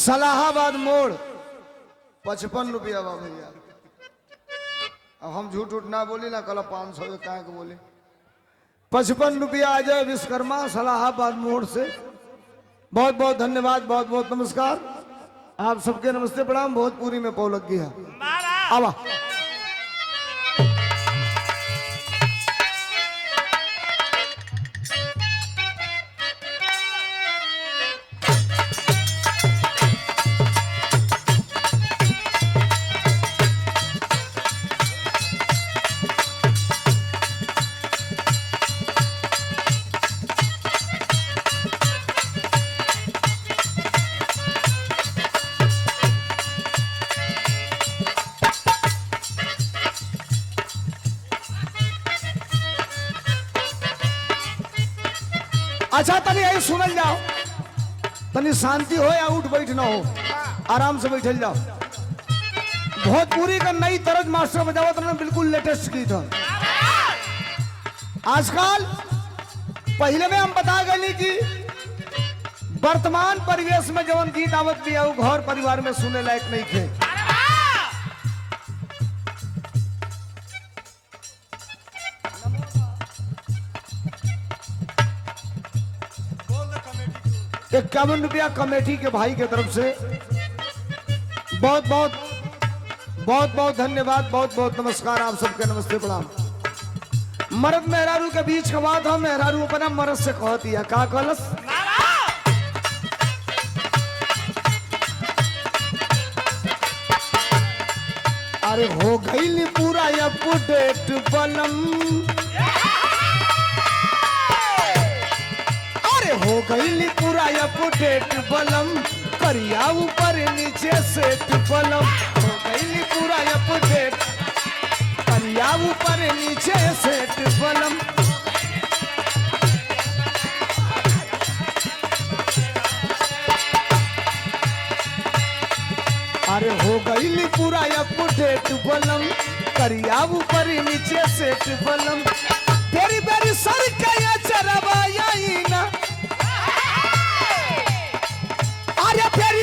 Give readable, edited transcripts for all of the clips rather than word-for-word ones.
सलाहाबाद मोड़ 55 रुपया बा भैया। अब हम झूठ उठ ना बोली ना, कल 500 कहाँ के बोले। 55 रुपया अजय विश्वकर्मा सलाहाबाद मोड़ से। बहुत बहुत धन्यवाद, बहुत बहुत नमस्कार आप सबके। नमस्ते प्रणाम। भोजपुरी में पौ लग गया आवा। अच्छा तनी यही सुनल जाओ, तनी शांति हो या उठ बैठ ना हो, आराम से बैठल जाओ। भोजपुरी का नई तरज मास्टर बजाओ तो बिल्कुल लेटेस्ट गीत है आजकल। पहले में हम बता गए कि वर्तमान परिवेश में जवन गीत आवत भी है घर परिवार में सुने लायक नहीं थे। ₹51 रुपया कमेटी के भाई के तरफ से बहुत बहुत बहुत बहुत धन्यवाद, बहुत बहुत नमस्कार आप सबके। नमस्ते प्रणाम। मर्द मेहरारू के बीच का बात हम मेहरारू अपना मर्द से कहती है का कलस। अरे हो गई पूरा अपडेट बलम, हो गई पूरा अपडेट बलम, करिया ऊपर नीचे सेट बलम। हो गई पूरा अपडेट, करिया ऊपर नीचे सेट बलम। अरे हो गई पूरा अपडेट बलम, करिया ऊपर नीचे सेट बलम। तेरी बेरी सर के चरवाया ना,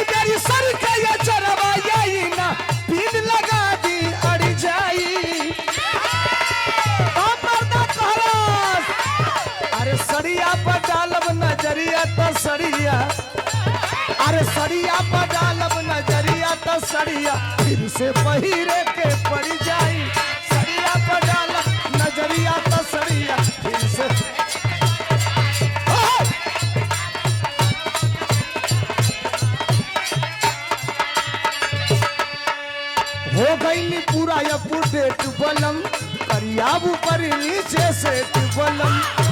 तेरी सर के ये चरवाई ना, पीन लगा दी अड़ जाई। अरे सरिया पर डालब नजरिया तो सरिया, अरे सरिया पर डालब नजरिया तो सरिया फिर से पहिरे के पड़ जाई। सरिया पर डालब नजरिया तो सरिया फिर से। हो गई पूरा अपडेट बलम, करिया ऊपर नीचे से बलम।